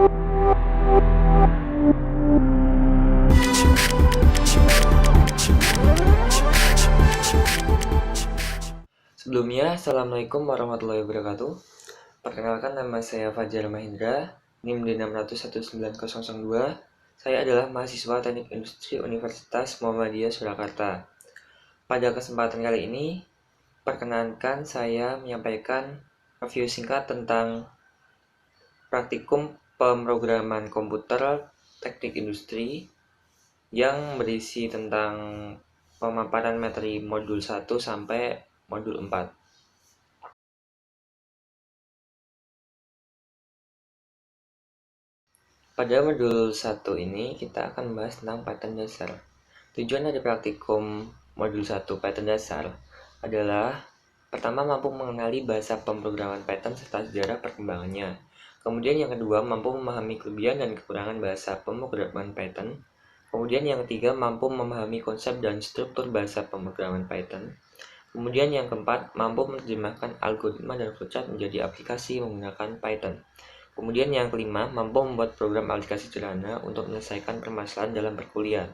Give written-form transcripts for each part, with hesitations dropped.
Sebelumnya, Assalamualaikum warahmatullahi wabarakatuh. Perkenalkan, nama saya Fajar Mahendra, NIM D6019002. Saya adalah mahasiswa Teknik Industri Universitas Muhammadiyah Surakarta. Pada kesempatan kali ini, perkenankan saya menyampaikan review singkat tentang praktikum pemrograman komputer teknik industri yang berisi tentang pemaparan materi modul 1 sampai modul 4. Pada modul 1 ini kita akan membahas tentang pattern dasar. Tujuan dari praktikum modul 1 pattern dasar adalah pertama, mampu mengenali bahasa pemrograman Python serta sejarah perkembangannya. Kemudian yang kedua, mampu memahami kelebihan dan kekurangan bahasa pemrograman Python. Kemudian yang ketiga, mampu memahami konsep dan struktur bahasa pemrograman Python. Kemudian yang keempat, mampu menerjemahkan algoritma dan flowchart menjadi aplikasi menggunakan Python. Kemudian yang kelima, mampu membuat program aplikasi sederhana untuk menyelesaikan permasalahan dalam perkuliahan.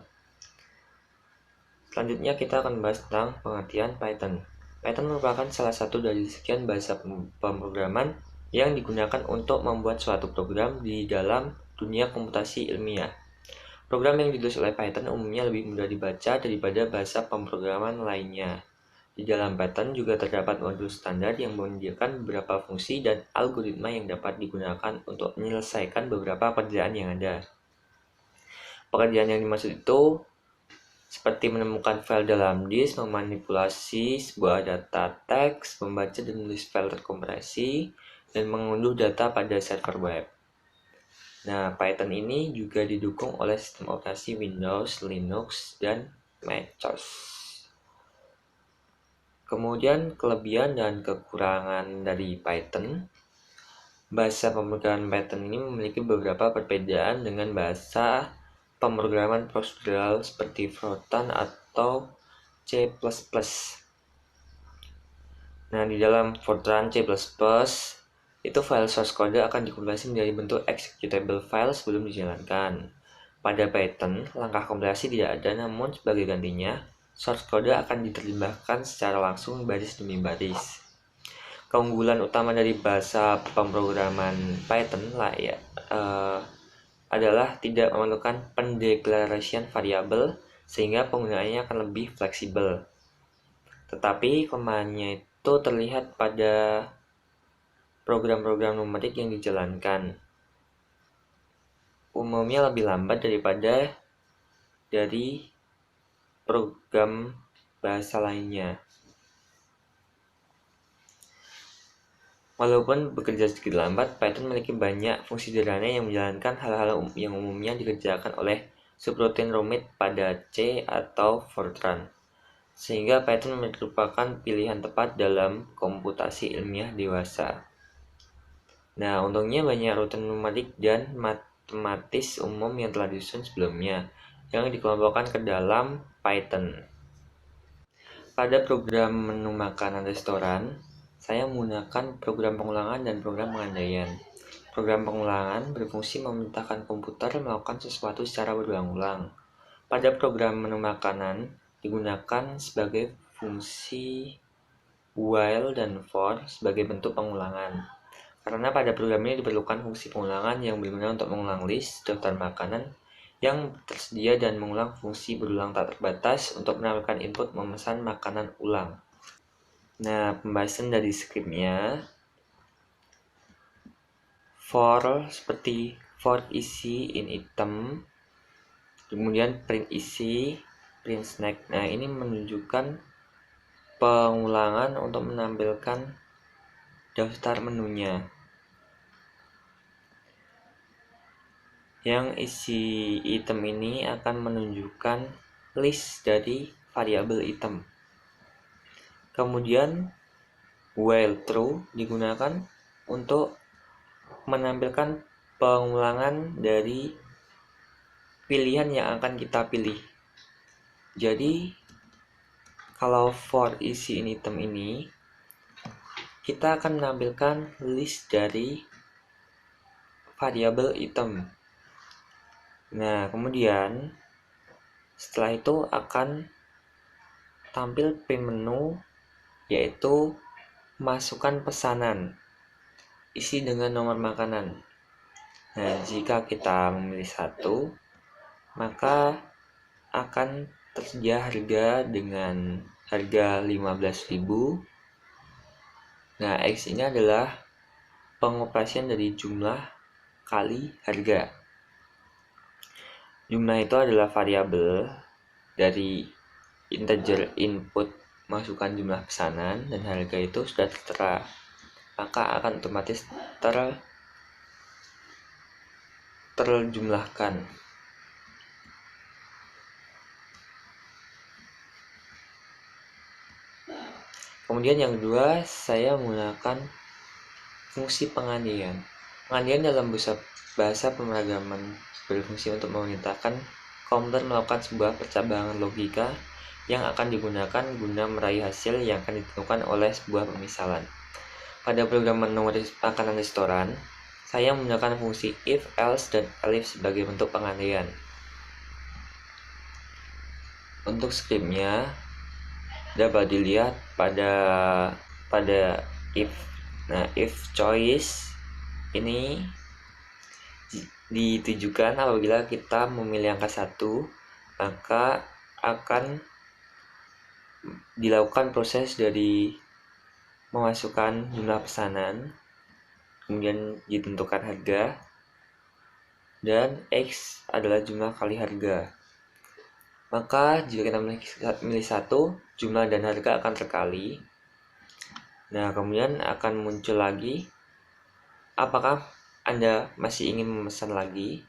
Selanjutnya kita akan membahas tentang pengertian Python. Python merupakan salah satu dari sekian bahasa pemrograman yang digunakan untuk membuat suatu program di dalam dunia komputasi ilmiah. Program yang ditulis oleh Python umumnya lebih mudah dibaca daripada bahasa pemrograman lainnya. Di dalam Python juga terdapat modul standar yang menyediakan beberapa fungsi dan algoritma yang dapat digunakan untuk menyelesaikan beberapa pekerjaan yang ada. Pekerjaan yang dimaksud itu seperti menemukan file dalam disk, memanipulasi sebuah data teks, membaca dan menulis file terkompresi, dan mengunduh data pada server web. Nah, Python ini juga didukung oleh sistem operasi Windows, Linux, dan MacOS. Kemudian kelebihan dan kekurangan dari Python. Bahasa pemrograman Python ini memiliki beberapa perbedaan dengan bahasa pemrograman prosedural seperti Fortran atau C++. Nah, di dalam Fortran C++, itu file source code akan dikompilasi menjadi bentuk executable file sebelum dijalankan. Pada Python, langkah kompilasi tidak ada, namun sebagai gantinya, source code akan diterjemahkan secara langsung baris demi baris. Keunggulan utama dari bahasa pemrograman Python adalah tidak memerlukan pendeklarasian variabel, sehingga penggunaannya akan lebih fleksibel. Tetapi kelemahannya itu terlihat pada program-program numerik yang dijalankan. Umumnya lebih lambat daripada dari program bahasa lainnya. Walaupun bekerja sedikit lambat, Python memiliki banyak fungsi sederhana yang menjalankan hal-hal yang umumnya dikerjakan oleh subrutin rumit pada C atau Fortran, sehingga Python merupakan pilihan tepat dalam komputasi ilmiah dewasa. Nah, untungnya banyak rutin numerik dan matematis umum yang telah disusun sebelumnya, yang dikelompokkan ke dalam Python. Pada program menu makanan restoran, saya menggunakan program pengulangan dan program pengandaian. Program pengulangan berfungsi memerintahkan komputer melakukan sesuatu secara berulang-ulang. Pada program menu makanan digunakan sebagai fungsi while dan for sebagai bentuk pengulangan. Karena pada program ini diperlukan fungsi pengulangan yang berguna untuk mengulang list daftar makanan yang tersedia dan mengulang fungsi berulang tak terbatas untuk menampilkan input memesan makanan ulang. Nah, pembahasan dari skripnya, for seperti for isi in item, kemudian print isi, print snack. Nah, ini menunjukkan pengulangan untuk menampilkan daftar menunya. Yang isi item ini akan menunjukkan list dari variabel item. Kemudian while true digunakan untuk menampilkan pengulangan dari pilihan yang akan kita pilih. Jadi kalau for isi in item ini, kita akan menampilkan list dari variabel item. Nah, kemudian setelah itu akan tampil print menu, yaitu masukkan pesanan, isi dengan nomor makanan. Nah, jika kita memilih satu, maka akan tersedia harga dengan harga 15.000. Nah, X ini adalah pengoperasian dari jumlah kali harga. Jumlah itu adalah variabel dari integer input masukkan jumlah pesanan, dan harga itu sudah tertera, maka akan otomatis terjumlahkan. Kemudian yang kedua, saya menggunakan fungsi pengandaian. Pengandaian dalam bahasa pemrograman berfungsi untuk memerintahkan komputer melakukan sebuah percabangan logika yang akan digunakan guna meraih hasil yang akan ditentukan oleh sebuah pemisalan. Pada program menu makanan restoran, saya menggunakan fungsi if, else, dan elif sebagai bentuk pengandaian. Untuk scriptnya dapat dilihat pada if. Nah, if choice ini ditujukan apabila kita memilih angka 1, maka akan dilakukan proses dari memasukkan jumlah pesanan, kemudian ditentukan harga, dan X adalah jumlah kali harga. Maka jika kita memilih satu, jumlah dan harga akan terkali. Nah, kemudian akan muncul lagi, apakah Anda masih ingin memesan lagi?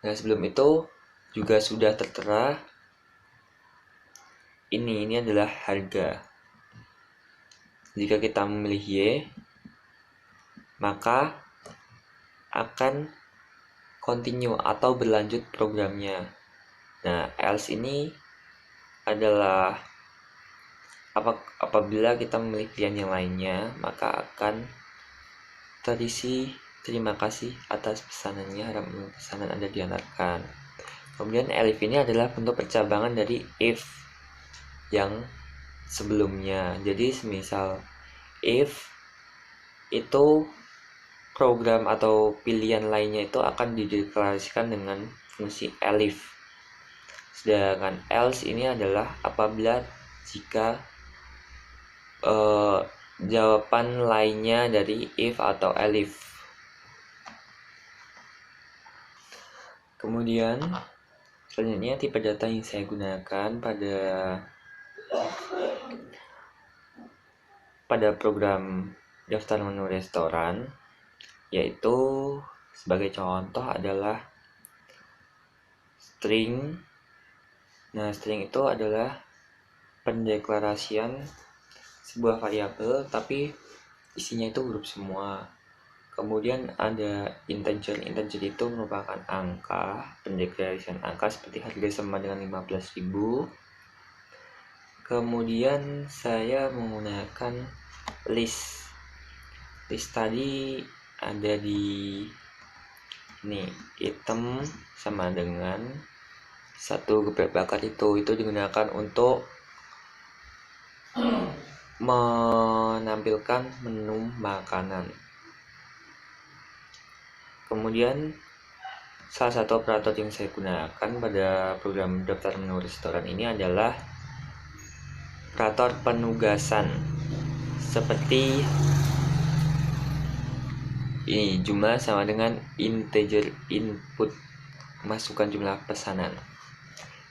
Nah, sebelum itu juga sudah tertera ini adalah harga. Jika kita memilih Y, maka akan continue atau berlanjut programnya. Nah, else ini adalah apabila kita memilih pilihan yang lainnya, maka akan terisi terima kasih atas pesanannya, harap pesanan Anda diantarkan. Kemudian elif ini adalah bentuk percabangan dari if yang sebelumnya. Jadi semisal if itu program atau pilihan lainnya itu akan dideklarasikan dengan fungsi elif. Sedangkan else ini adalah apabila jika jawaban lainnya dari if atau elif. Kemudian selanjutnya tipe data yang saya gunakan pada program daftar menu restoran, yaitu sebagai contoh adalah string. Nah, string itu adalah pendeklarasian sebuah variabel tapi isinya itu huruf semua. Kemudian ada integer. Integer itu merupakan angka, pendeklarasian angka seperti harga sama dengan 15.000. Kemudian saya menggunakan list. List tadi ada di ini, item sama dengan satu geprek bakar itu digunakan untuk menampilkan menu makanan. Kemudian salah satu operator yang saya gunakan pada program daftar menu restoran ini adalah operator penugasan, seperti ini, jumlah sama dengan integer input, masukkan jumlah pesanan.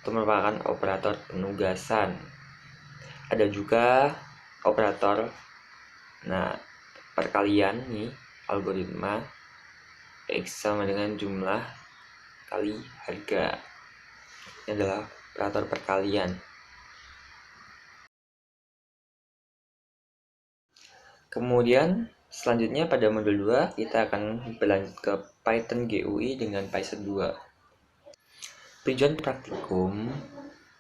Itu merupakan operator penugasan. Ada juga operator perkalian nih, algoritma X sama dengan jumlah kali harga. Ini adalah operator perkalian. Kemudian selanjutnya pada modul 2 kita akan berlanjut ke Python GUI dengan Python 2. Tujuan praktikum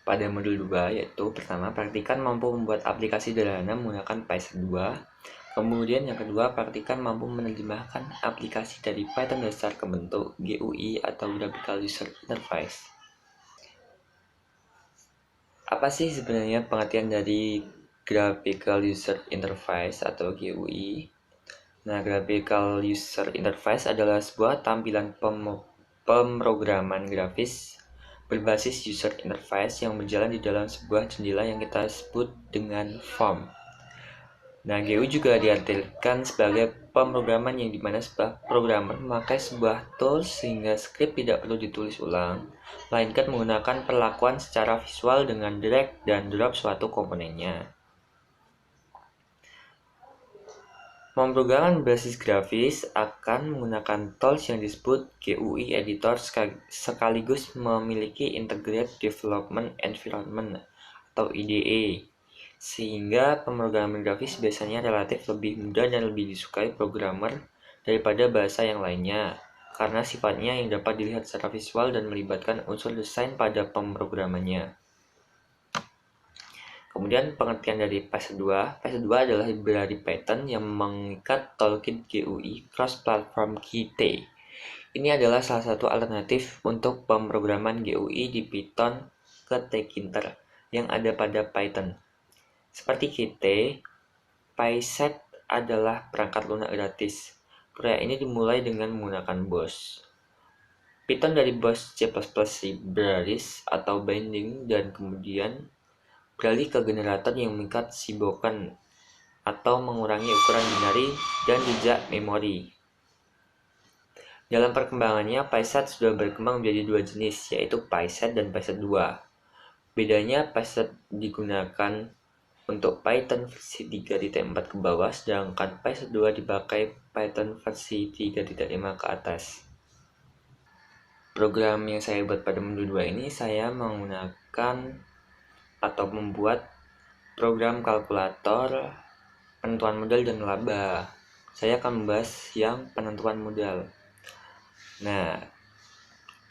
pada modul 2 yaitu pertama, praktikan mampu membuat aplikasi sederhana menggunakan Python 2. Kemudian yang kedua, pastikan mampu menerjemahkan aplikasi dari Python dasar ke bentuk GUI atau Graphical User Interface. Apa sih sebenarnya pengertian dari Graphical User Interface atau GUI? Nah, Graphical User Interface adalah sebuah tampilan pemrograman grafis berbasis user interface yang berjalan di dalam sebuah jendela yang kita sebut dengan form. Nah, GUI juga diartikan sebagai pemrograman yang dimana sebuah programmer memakai sebuah tools sehingga skrip tidak perlu ditulis ulang, melainkan menggunakan perlakuan secara visual dengan drag dan drop suatu komponennya. Pemrograman berbasis grafis akan menggunakan tools yang disebut GUI Editor sekaligus memiliki Integrated Development Environment atau IDE, sehingga pemrograman grafis biasanya relatif lebih mudah dan lebih disukai programmer daripada bahasa yang lainnya, karena sifatnya yang dapat dilihat secara visual dan melibatkan unsur desain pada pemrogramannya. Kemudian pengertian dari PS2. PS2 adalah library Python yang mengikat toolkit GUI Cross-Platform Qt. Ini adalah salah satu alternatif untuk pemrograman GUI di Python ke tkinter yang ada pada Python. Seperti Qt, PySet adalah perangkat lunak gratis. Proyek ini dimulai dengan menggunakan BOSH. Python dari BOSH C++ Libraries atau binding dan kemudian beralih ke generator yang mengikat sibokan atau mengurangi ukuran binari dan jejak memori. Dalam perkembangannya, PySet sudah berkembang menjadi dua jenis, yaitu PySet dan PySet 2. Bedanya, PySet digunakan untuk Python versi 3.4 ke bawah, sedangkan PySet 2 dipakai Python versi 3.5 ke atas. Program yang saya buat pada modul 2 ini, saya menggunakan atau membuat program kalkulator, penentuan modal, dan laba. Saya akan membahas yang penentuan modal. Nah,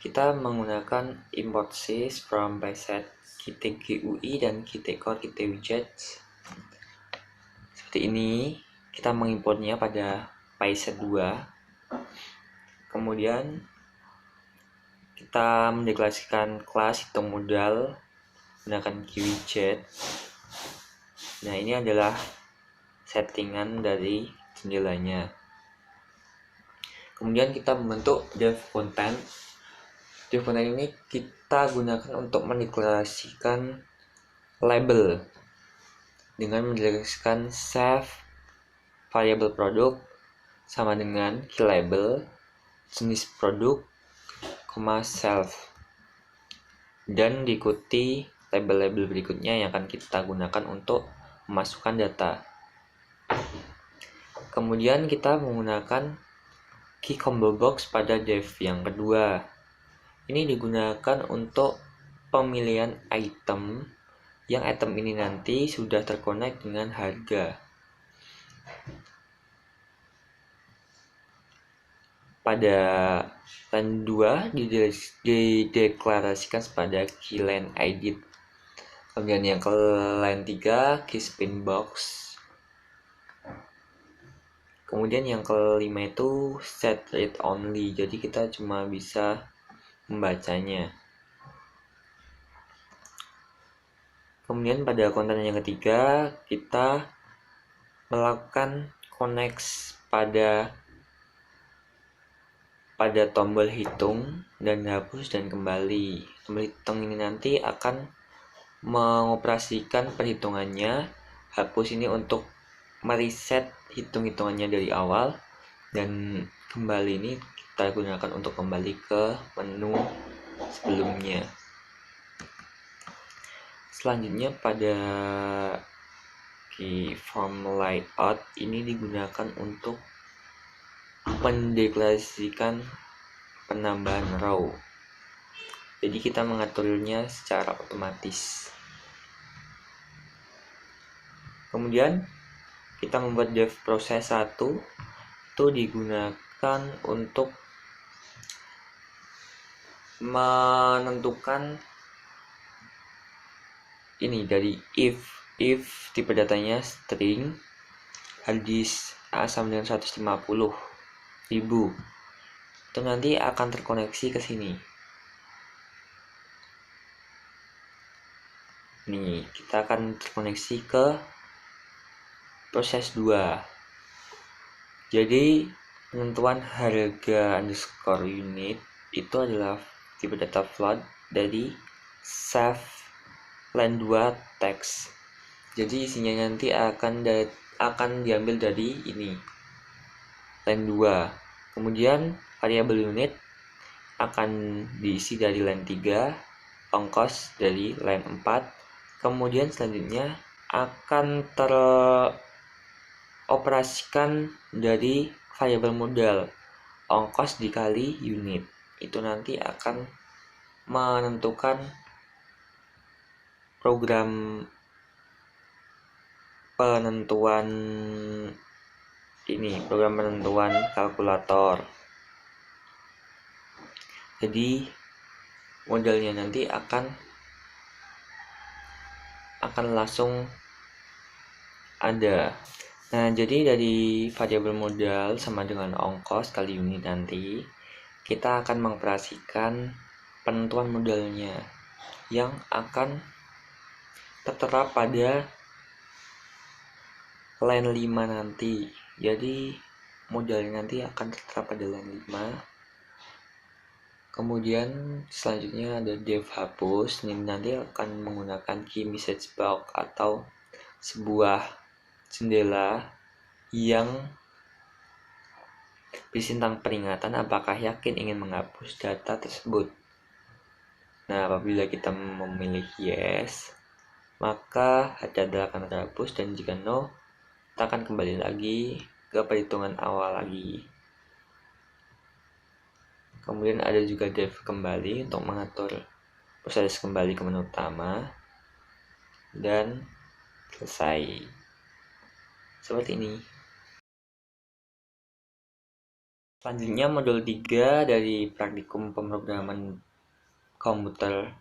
kita menggunakan import sys from PySet, Qt GUI, dan Qt Core, Qt Widgets. Seperti ini, kita mengimportnya pada PySet 2. Kemudian, kita mendeklarasikan kelas hitung modal menggunakan QWidget. Nah, ini adalah settingan dari jendelanya. Kemudian kita membentuk dev content. Dev content ini kita gunakan untuk mendeklarasikan label dengan mendeklarasikan save variable produk sama dengan key label, jenis produk, self, dan diikuti label-label berikutnya yang akan kita gunakan untuk memasukkan data. Kemudian kita menggunakan key combo box pada dev yang kedua. Ini digunakan untuk pemilihan item yang item ini nanti sudah terkonek dengan harga. Pada line 2 dideklarasikan pada key line edit. Kemudian yang ke line 3 key spin box. Kemudian yang kelima itu set read only, jadi kita cuma bisa membacanya. Kemudian pada konten yang ketiga kita melakukan connect pada tombol hitung dan hapus dan kembali. Tombol hitung ini nanti akan mengoperasikan perhitungannya. Hapus ini untuk mereset hitung-hitungannya dari awal, dan kembali ini kita gunakan untuk kembali ke menu sebelumnya. Selanjutnya pada key form layout ini digunakan untuk mendeklarasikan penambahan row. Jadi kita mengaturnya secara otomatis. Kemudian kita membuat dev proses 1 itu digunakan untuk menentukan ini dari if tipe datanya string, harddisk sama dengan 150.000 itu nanti akan terkoneksi ke sini. Nih, kita akan terkoneksi ke proses 2. Jadi penentuan harga underscore unit itu adalah tipe data float dari save line 2 text. Jadi isinya nanti akan diambil dari ini line 2. Kemudian variabel unit akan diisi dari line 3, ongkos dari line 4. Kemudian selanjutnya akan teroperasikan dari variabel modal ongkos dikali unit. Itu nanti akan menentukan program penentuan kalkulator. Jadi modalnya nanti akan langsung ada. Nah, jadi dari variabel modal sama dengan ongkos kali unit nanti kita akan mengoperasikan penentuan modalnya yang akan tertera pada line 5 nanti. Jadi modalnya nanti akan tertera pada line 5. Kemudian selanjutnya ada def hapus. Ini nanti akan menggunakan key message box atau sebuah jendela yang berisi tentang peringatan apakah yakin ingin menghapus data tersebut. Nah, apabila kita memilih yes, maka data akan terhapus, dan jika no, kita akan kembali lagi ke perhitungan awal lagi. Kemudian ada juga def kembali untuk mengatur proses kembali ke menu utama, dan selesai. Seperti ini. Selanjutnya modul 3 dari praktikum pemrograman komputer.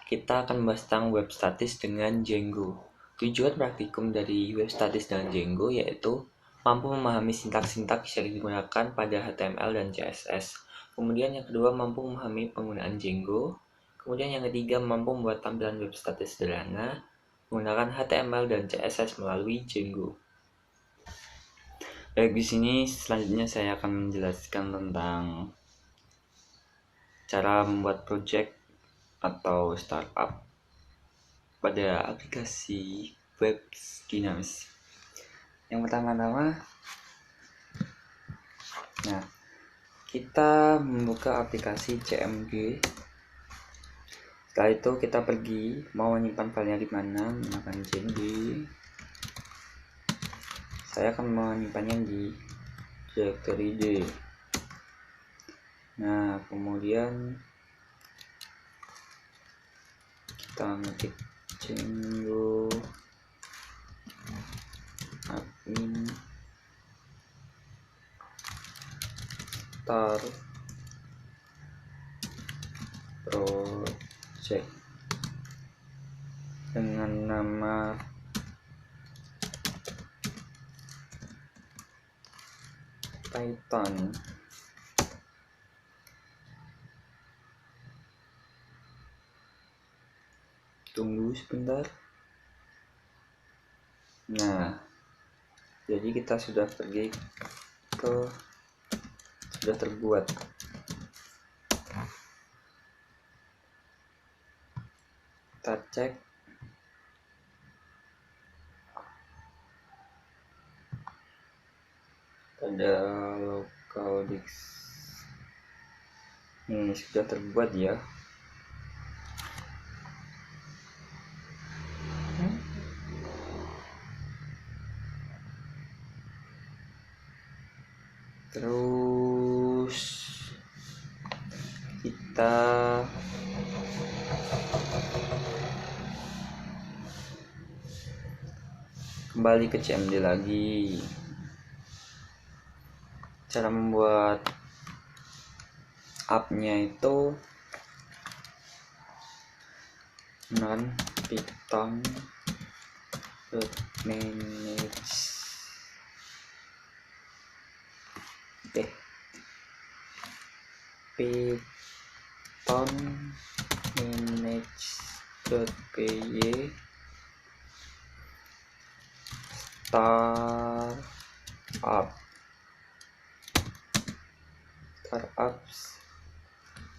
Kita akan membahas tentang web statis dengan Django. Tujuan praktikum dari web statis dengan Django yaitu mampu memahami sintaks-sintaks yang digunakan pada HTML dan CSS. Kemudian yang kedua, mampu memahami penggunaan Django. Kemudian yang ketiga, mampu membuat tampilan web statis sederhana menggunakan HTML dan CSS melalui Django. Baik, di sini selanjutnya saya akan menjelaskan tentang cara membuat project atau startup pada aplikasi web dinamis. Yang pertama-tama, kita membuka aplikasi CMG. Setelah itu kita pergi mau menyimpan filenya di mana, menggunakan CMG. Saya akan menyimpannya di directory D. Nah, kemudian kita ngetik Django admin start project dengan nama Python. Tunggu sebentar. Nah, jadi kita sudah terbuat. Kita cek. Pada local disk. Ini sudah terbuat ya. Terus kita kembali ke CMD lagi. Cara membuat app-nya itu menggunakan Python manage python manage.py startups,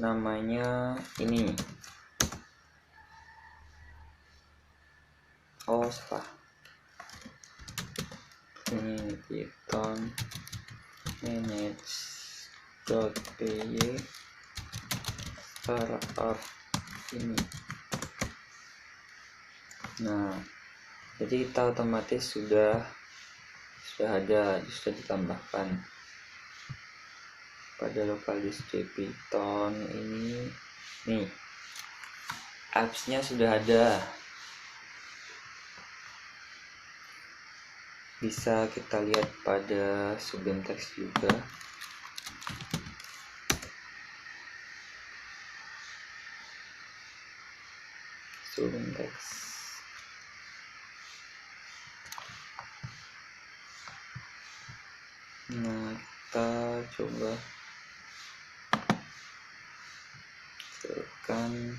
namanya ini. Salah, ini python manage.py startup ini. Nah, jadi kita otomatis sudah ditambahkan pada local disk Python ini. Nih, apps-nya sudah ada, bisa kita lihat pada subbing text juga. Subbing text. Nah, kita coba tekan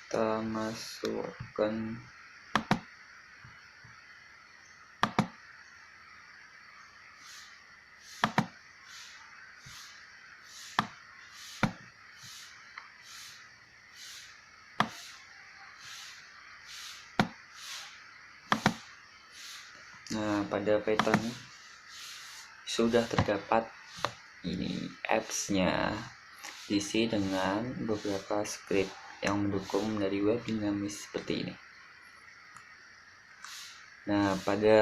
kita masukkan pada Python sudah terdapat ini apps-nya, diisi dengan beberapa script yang mendukung dari web dinamis seperti ini. Nah, pada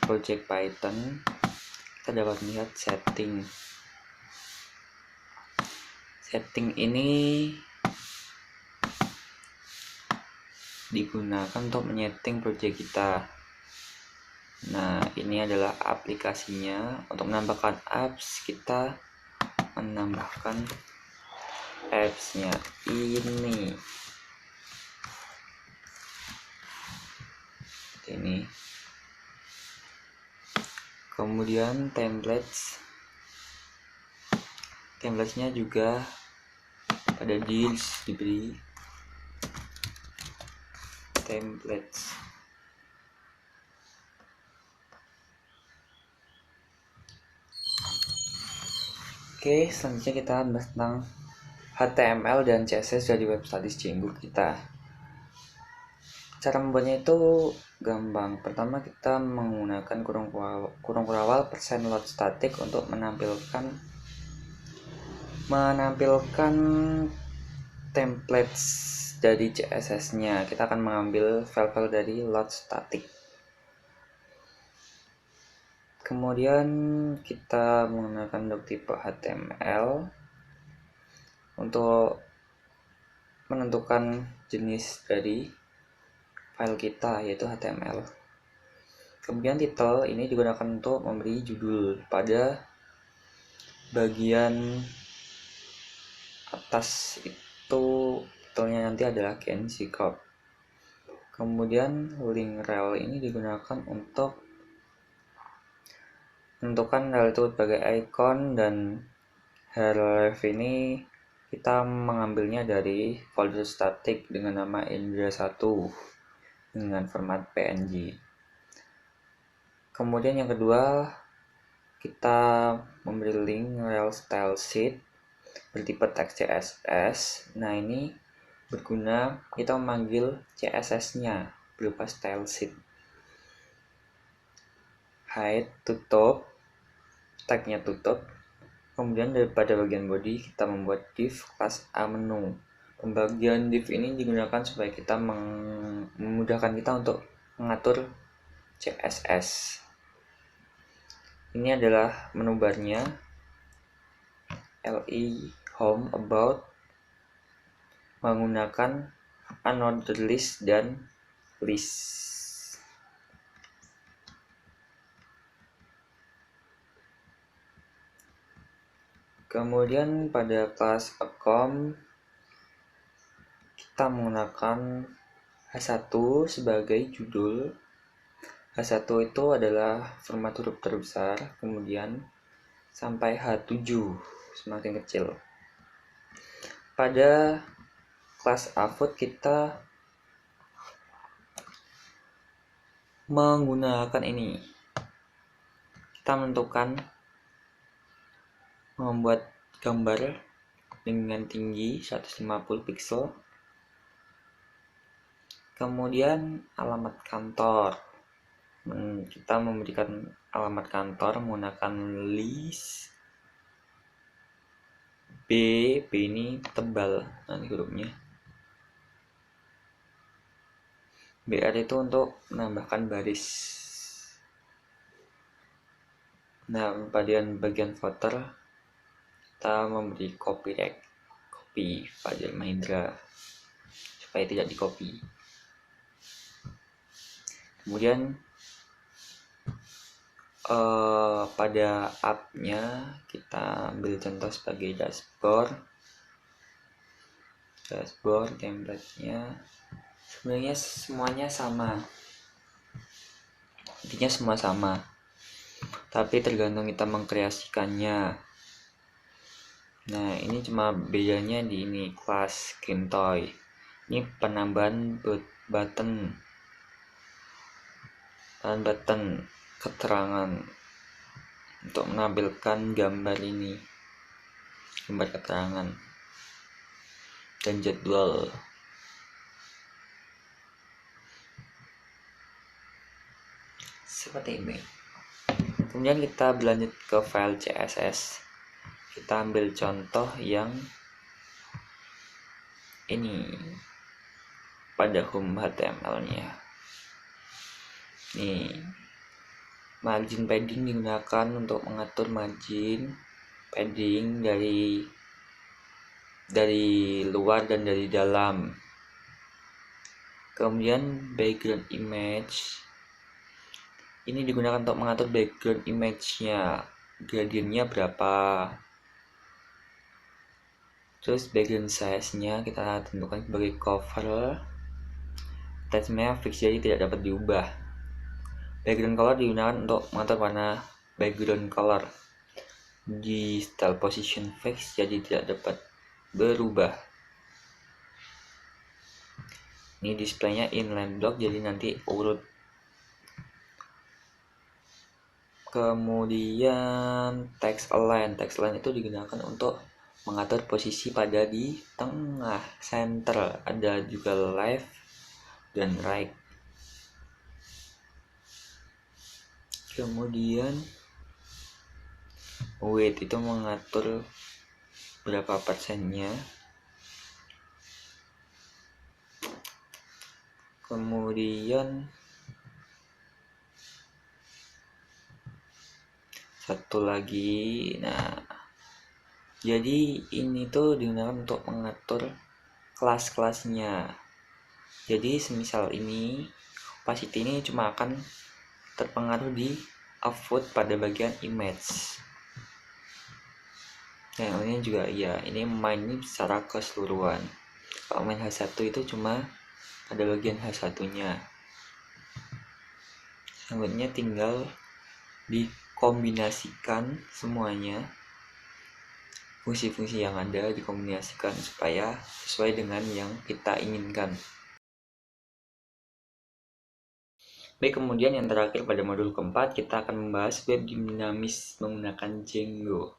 project Python kita dapat melihat setting ini digunakan untuk menyeting project kita. Nah, ini adalah aplikasinya. Untuk menambahkan apps, kita menambahkan apps-nya ini. Kemudian templates-nya juga pada disk diberi templates. Oke, selanjutnya kita bahas tentang HTML dan CSS dari web studies Cenggu kita. Cara membuatnya itu gampang. Pertama, kita menggunakan kurung kurawal %load static untuk menampilkan templates dari CSS-nya. Kita akan mengambil file-file dari load static. Kemudian kita menggunakan doc tipe HTML untuk menentukan jenis dari file kita, yaitu HTML. Kemudian title ini digunakan untuk memberi judul pada bagian atas itu. Titelnya nanti adalah Kenshi Corp. Kemudian link rel ini digunakan untuk menentukan rel itu sebagai icon, dan href ini kita mengambilnya dari folder static dengan nama Indra1 dengan format PNG. Kemudian yang kedua, kita memberi link rel style sheet bertipe text CSS. Nah, ini berguna kita memanggil CSS-nya berupa style sheet. Hide tutup, tag-nya tutup. Kemudian daripada bagian body kita membuat div kelas A menu. Pembagian div ini digunakan supaya kita memudahkan kita untuk mengatur CSS. Ini adalah menu barnya, li home about, menggunakan unordered list dan list. Kemudian pada kelas account kita menggunakan H1 sebagai judul. H1 itu adalah format huruf terbesar, kemudian sampai H7 semakin kecil. Pada kelas AVOD kita menggunakan ini. Kita menentukan membuat gambar dengan tinggi 150 pixel. Kemudian alamat kantor. Kita memberikan alamat kantor menggunakan list B ini tebal nanti hurufnya. BR itu untuk menambahkan baris. Nah, bagian footer kita memberi copy Fajar Mahendra supaya tidak di-copy. Kemudian pada app-nya kita ambil contoh sebagai dashboard template-nya. Sebenarnya semuanya sama, intinya semua sama, tapi tergantung kita mengkreasikannya. Nah, ini cuma bedanya di ini kelas Game Toy. Ini penambahan button keterangan untuk menampilkan gambar ini, gambar keterangan dan jadwal. Seperti ini. Kemudian kita berlanjut ke file CSS. Kita ambil contoh yang ini pada home HTML-nya. Nih, margin padding digunakan untuk mengatur margin padding dari luar dan dari dalam. Kemudian background image ini digunakan untuk mengatur background image-nya, gradientnya berapa. Terus background size-nya kita tentukan sebagai cover. Attachment-nya fix, jadi tidak dapat diubah. Background color digunakan untuk mengatur warna background color. Di style position fix, jadi tidak dapat berubah. Ini displaynya inline block, jadi nanti urut. Kemudian text align itu digunakan untuk mengatur posisi pada di tengah, center. Ada juga left dan right. Kemudian weight itu mengatur berapa persennya. Kemudian satu lagi, nah jadi ini tuh digunakan untuk mengatur kelas-kelasnya. Jadi semisal ini opacity ini cuma akan terpengaruh di upvote pada bagian image. Nah, ini juga ya, ini main ini secara keseluruhan. Kalau main H1 itu cuma pada bagian H1-nya. Selanjutnya tinggal dikombinasikan semuanya, fungsi-fungsi yang ada dikombinasikan supaya sesuai dengan yang kita inginkan. Baik, kemudian yang terakhir pada modul keempat kita akan membahas web dinamis menggunakan Django.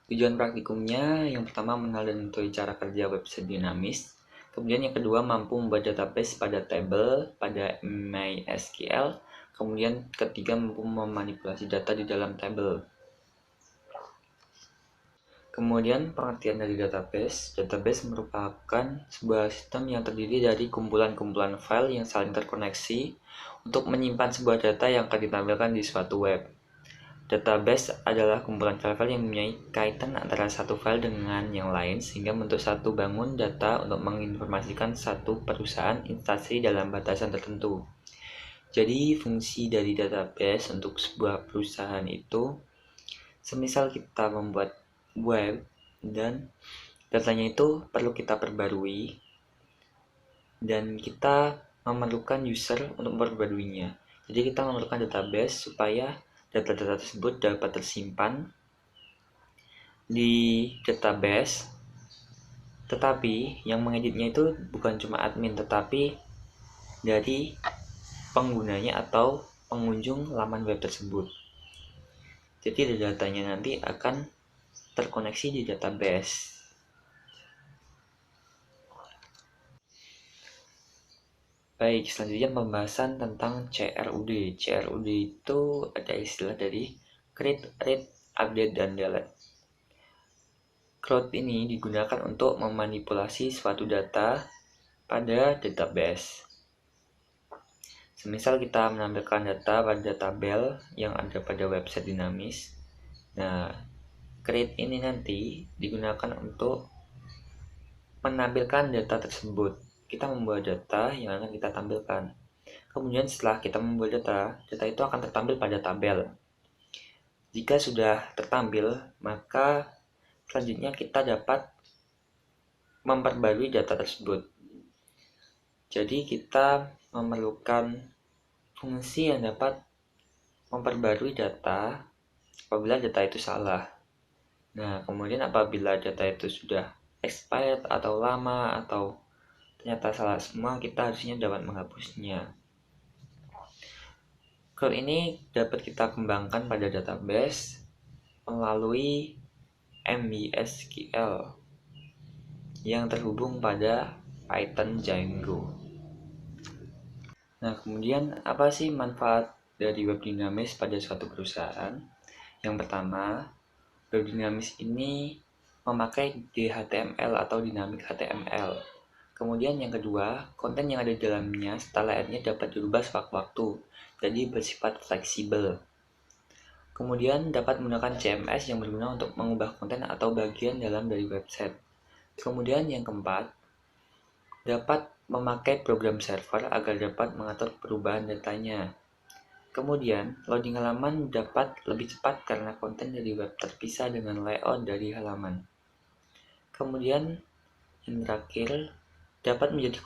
Tujuan praktikumnya yang pertama mengenal dan mengetahui cara kerja website dinamis. Kemudian yang kedua mampu membuat database pada table pada MySQL. Kemudian ketiga mampu memanipulasi data di dalam table. Kemudian pengertian dari database. Database merupakan sebuah sistem yang terdiri dari kumpulan-kumpulan file yang saling terkoneksi untuk menyimpan sebuah data yang akan ditampilkan di suatu web. Database adalah kumpulan file-file yang mempunyai kaitan antara satu file dengan yang lain sehingga membentuk satu bangun data untuk menginformasikan satu perusahaan instansi dalam batasan tertentu. Jadi fungsi dari database untuk sebuah perusahaan itu, semisal kita membuat web dan datanya itu perlu kita perbarui, dan kita memerlukan user untuk memperbaruinya. Jadi kita memerlukan database supaya data-data tersebut dapat tersimpan di database, tetapi yang mengeditnya itu bukan cuma admin, tetapi dari penggunanya atau pengunjung laman web tersebut. Jadi datanya nanti akan terkoneksi di database. Baik, selanjutnya pembahasan tentang CRUD. CRUD itu ada istilah dari create, read, update, dan delete. CRUD ini digunakan untuk memanipulasi suatu data pada database. Semisal kita menampilkan data pada tabel yang ada pada website dinamis. Nah, create ini nanti digunakan untuk menampilkan data tersebut. Kita membuat data yang akan kita tampilkan. Kemudian setelah kita membuat data itu akan tertampil pada tabel. Jika sudah tertampil, maka selanjutnya kita dapat memperbarui data tersebut. Jadi kita memerlukan fungsi yang dapat memperbarui data apabila data itu salah. Nah, kemudian apabila data itu sudah expired atau lama atau ternyata salah semua, kita harusnya dapat menghapusnya. CRUD ini dapat kita kembangkan pada database melalui MySQL yang terhubung pada Python Django. Nah, kemudian apa sih manfaat dari web dinamis pada suatu perusahaan? Yang pertama, web dinamis ini memakai DHTML atau Dynamic HTML. Kemudian yang kedua, konten yang ada di dalamnya setelah add-nya dapat dirubah sewaktu-waktu, jadi bersifat fleksibel. Kemudian dapat menggunakan CMS yang berguna untuk mengubah konten atau bagian dalam dari website. Kemudian yang keempat, dapat memakai program server agar dapat mengatur perubahan datanya. Kemudian, loading halaman dapat lebih cepat karena konten dari web terpisah dengan layout dari halaman. Kemudian, yang terakhir, dapat menjadi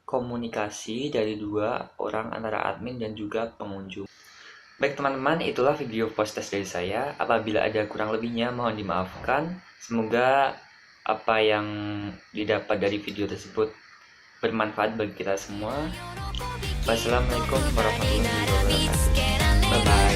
komunikasi dari dua orang antara admin dan juga pengunjung. Baik teman-teman, itulah video post test dari saya. Apabila ada kurang lebihnya, mohon dimaafkan. Semoga apa yang didapat dari video tersebut bermanfaat bagi kita semua. Wassalamualaikum warahmatullahi wabarakatuh. Bye bye.